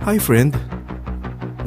Hi friend,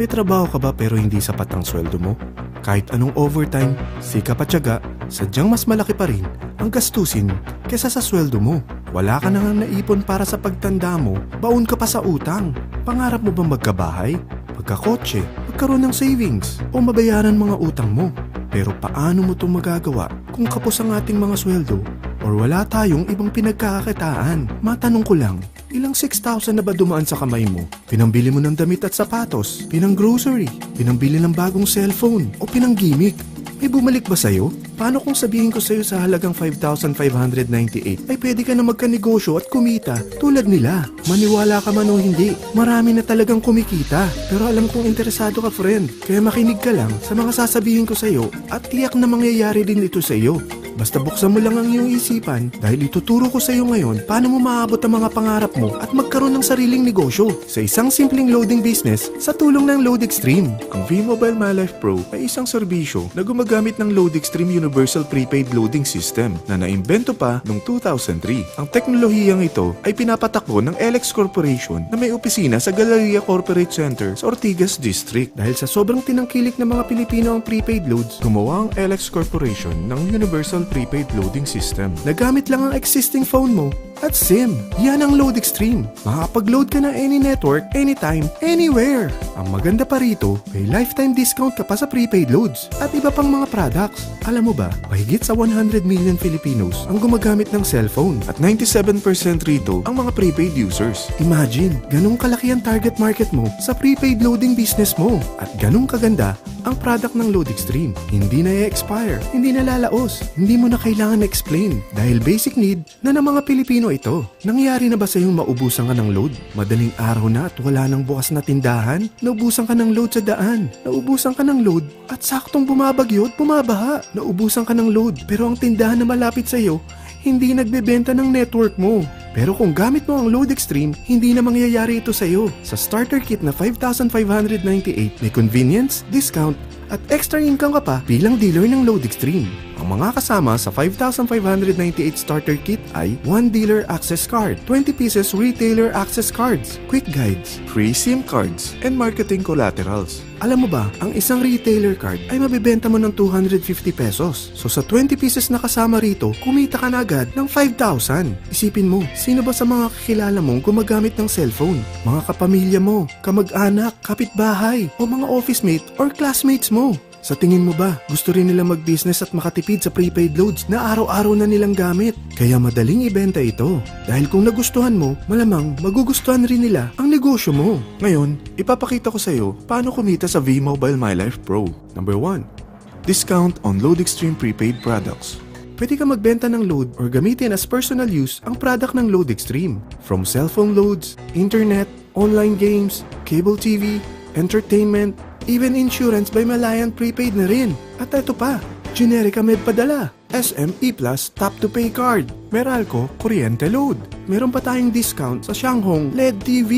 may trabaho ka ba pero hindi sapat ang sweldo mo? Kahit anong overtime, sikap at tiyaga, sadyang mas malaki pa rin ang gastusin kesa sa sweldo mo. Wala ka na nga naipon para sa pagtanda mo, baon ka pa sa utang. Pangarap mo bang magkabahay, magkakotse, magkaroon ng savings, o mabayaran mga utang mo? Pero paano mo itong magagawa kung kapos ang ating mga sweldo or wala tayong ibang pinagkakakitaan? Matanong ko lang, ilang 6,000 na ba dumaan sa kamay mo? Pinambili mo ng damit at sapatos, pinang grocery, pinambili ng bagong cellphone, o pinang gimmick? May bumalik ba sa'yo? Paano kung sabihin ko sa'yo sa halagang 5,598 ay pwede ka na magkanegosyo at kumita tulad nila? Maniwala ka man o hindi, marami na talagang kumikita. Pero alam kong interesado ka friend, kaya makinig ka lang sa mga sasabihin ko sa'yo at tiyak na mangyayari din ito sa'yo. Basta buksan mo lang ang iyong isipan dahil ituturo ko sa iyo ngayon paano mo maabot ang mga pangarap mo at magkaroon ng sariling negosyo sa isang simpleng loading business sa tulong ng LoadExtreme. Ang V-Mobile MyLife Pro ay isang serbisyo na gumagamit ng LoadExtreme Universal Prepaid Loading System na naimbento pa noong 2003. Ang teknolohiyang ito ay pinapatakbo ng LX Corporation na may opisina sa Galleria Corporate Center sa Ortigas District. Dahil sa sobrang tinangkilik ng mga Pilipino ang prepaid loads, gumawa ang LX Corporation ng Universal Prepaid Loading System. Nagamit lang ang existing phone mo at SIM. Yan ang LoadExtreme. Makakapag-load ka na any network, anytime, anywhere. Ang maganda pa rito, may lifetime discount ka pa sa prepaid loads at iba pang mga products. Alam mo ba, mahigit sa 100 million Filipinos ang gumagamit ng cellphone at 97% rito ang mga prepaid users. Imagine, ganung kalaki ang target market mo sa prepaid loading business mo at ganung kaganda ang product ng LoadExtreme. Hindi na i-expire, hindi na lalaos, hindi mo na kailangan explain dahil basic need na ng mga Pilipino ito. Nangyari na ba sa iyong maubusan ka ng load? Madaling araw na at wala nang bukas na tindahan? Naubusan ka ng load sa daan? Naubusan ka ng load at saktong bumabagyo at bumabaha? Naubusan ka ng load pero ang tindahan na malapit sa iyo hindi nagbebenta ng network mo. Pero kung gamit mo ang LoadExtreme, hindi na mangyayari ito sa iyo. Sa starter kit na 5,598, may convenience, discount, at extra income ka pa bilang dealer ng LoadExtreme. Ang mga kasama sa 5,598 starter kit ay 1 dealer access card, 20 pieces retailer access cards, quick guides, free SIM cards, and marketing collaterals. Alam mo ba, ang isang retailer card ay mabibenta mo ng 250 pesos. So sa 20 pieces na kasama rito, kumita ka na agad ng 5,000. Isipin mo, sino ba sa mga kakilala mong gumagamit ng cellphone? Mga kapamilya mo, kamag-anak, kapitbahay, o mga office mate or classmates mo? Sa tingin mo ba, gusto rin nila mag-business at makatipid sa prepaid loads na araw-araw na nilang gamit? Kaya madaling ibenta ito. Dahil kung nagustuhan mo, malamang magugustuhan rin nila ang negosyo mo. Ngayon, ipapakita ko sa iyo paano kumita sa V-Mobile MyLife Pro. Number 1. Discount on LoadExtreme prepaid products. Pwede ka magbenta ng load or gamitin as personal use ang product ng LoadExtreme. From cellphone loads, internet, online games, cable TV, entertainment, even insurance by Malayan Prepaid na rin. At ito pa, Generica Med Padala, SM E-Plus Tap to Pay Card, Meralco Kuryente Load. Meron pa tayong discount sa Shanghong LED TV.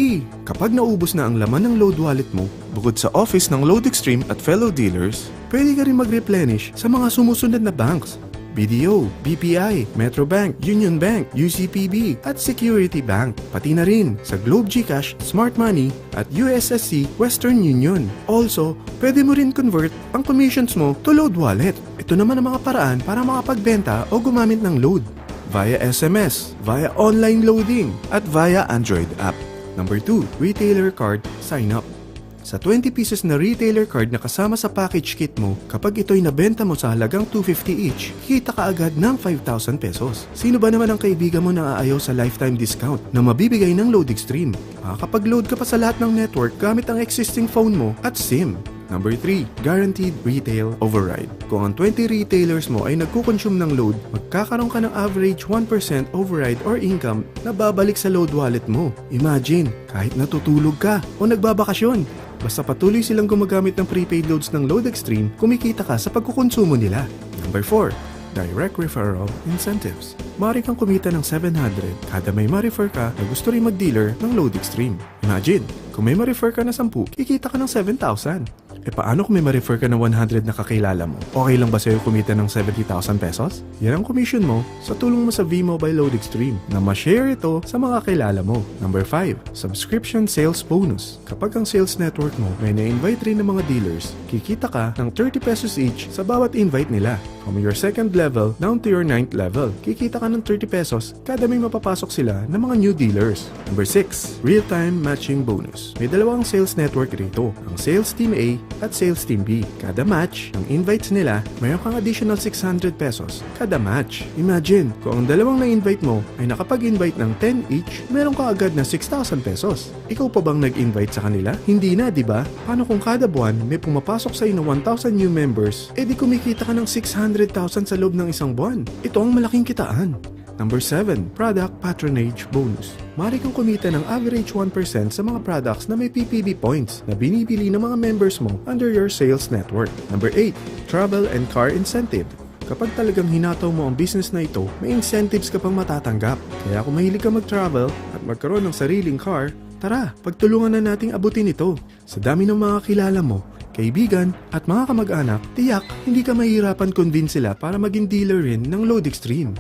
Kapag naubos na ang laman ng load wallet mo, bukod sa office ng LoadExtreme at fellow dealers, pwede ka rin mag-replenish sa mga sumusunod na banks. BDO, BPI, Metrobank, Union Bank, UCPB at Security Bank. Pati na rin sa Globe GCash, Smart Money at USSC Western Union. Also, pwede mo rin convert ang commissions mo to load wallet. Ito naman ang mga paraan para makapagbenta o gumamit ng load. Via SMS, via online loading, at via Android app. Number 2, retailer card sign up. Sa 20 pieces na retailer card na kasama sa package kit mo, kapag ito'y nabenta mo sa halagang 250 each, kita ka agad ng 5,000 pesos. Sino ba naman ang kaibigan mo na aayaw sa lifetime discount na mabibigay ng LoadExtreme? Makakapag-load ka pa sa lahat ng network gamit ang existing phone mo at SIM. Number 3, guaranteed retail override. Kung ang 20 retailers mo ay nagkukonsume ng load, magkakaroon ka ng average 1% override or income na babalik sa load wallet mo. Imagine, kahit natutulog ka o nagbabakasyon, basta patuloy silang gumagamit ng prepaid loads ng LoadExtreme, kumikita ka sa pagkukonsumo nila. Number 4, direct referral incentives. Maaari kang kumita ng 700 kada may ma-refer ka na gusto rin mag-dealer ng LoadExtreme. Imagine, kung may ma-refer ka na 10, kikita ka ng 7,000. Paano kung may ma-refer ka ng 100 na kakilala mo? Okay lang ba sa'yo kumita ng 70,000 pesos? Yan ang commission mo sa tulong mo sa V-Mobile Load Extreme na ma-share ito sa mga kakilala mo. Number 5, subscription sales bonus. Kapag ang sales network mo may na-invite rin ng mga dealers, kikita ka ng 30 pesos each sa bawat invite nila. From your 2nd level down to your 9th level, kikita ka ng 30 pesos kada may mapapasok sila ng mga new dealers. Number 6, real-time matching bonus. May dalawang sales network rito, ang Sales Team A at Sales Team B. Kada match, ang invites nila, mayroon kang additional 600 pesos kada match. Imagine, kung ang dalawang na-invite mo ay nakapag-invite ng 10 each, meron ka agad na 6,000 pesos. Ikaw pa bang nag-invite sa kanila? Hindi na, di ba? Paano kung kada buwan may pumapasok sa na 1,000 new members, di kumikita ka ng 600,000 sa loob ng isang buwan? Ito ang malaking kitaan. Number 7, product patronage bonus. Mari kang kumita ng average 1% sa mga products na may PPB points na binibili ng mga members mo under your sales network. Number 8, travel and car incentive. Kapag talagang hinataw mo ang business na ito, may incentives ka pang matatanggap. Kaya kung mahilig ka mag-travel at magkaroon ng sariling car, tara, pagtulungan na nating abutin ito. Sa dami ng mga kilala mo, kaibigan at mga kamag-anak, tiyak hindi ka mahirapan convince sila para maging dealer rin ng Load Extreme.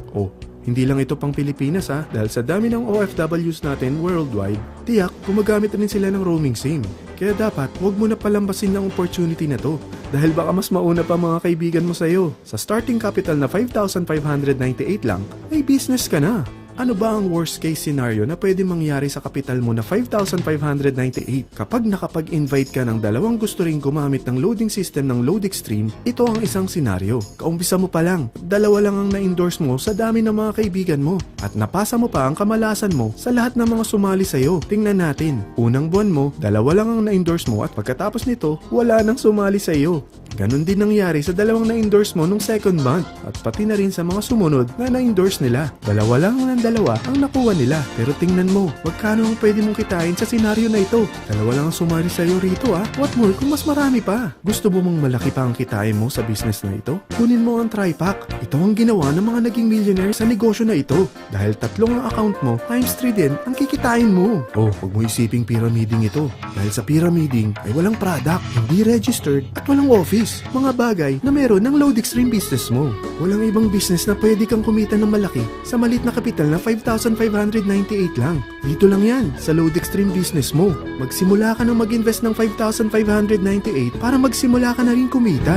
Hindi lang ito pang Pilipinas dahil sa dami ng OFWs natin worldwide, tiyak gumagamit rin sila ng roaming SIM. Kaya dapat huwag mo na palambasin ang opportunity na to dahil baka mas mauna pa mga kaibigan mo sa'yo. Sa starting capital na 5,598 lang, may business ka na. Ano ba ang worst case scenario na pwede mangyari sa kapital mo na 5,598? Kapag nakapag-invite ka ng dalawang gusto ring gumamit ng loading system ng Load Extreme, ito ang isang senaryo. Kaumpisa mo pa lang, dalawa lang ang na-endorse mo sa dami ng mga kaibigan mo at napasa mo pa ang kamalasan mo sa lahat ng mga sumali sa'yo. Tingnan natin, unang buwan mo, dalawa lang ang na-endorse mo at pagkatapos nito, wala nang sumali sa'yo. Ganon din nangyari sa dalawang na-endorse mo nung 2nd month at pati na rin sa mga sumunod na na-endorse nila. Dalawa lang ng dalawa ang nakuha nila. Pero tingnan mo, magkano ang pwede mong kitain sa senaryo na ito? Dalawa lang ang sumali sa'yo rito What more kung mas marami pa? Gusto mo mong malaki pa ang kitain mo sa business na ito? Kunin mo ang TriPack. Ito ang ginawa ng mga naging millionaire sa negosyo na ito. Dahil 3 ang account mo, times 3 din ang kikitain mo. Huwag mo isiping pyramiding ito. Dahil sa pyramiding ay walang product, hindi registered at walang office. Mga bagay na meron ng Load Extreme business mo. Walang ibang business na pwede kang kumita ng malaki sa malit na kapital na 5,598 lang. Dito lang yan sa Load Extreme business mo. Magsimula ka ng mag-invest ng 5,598 para magsimula ka na rin kumita.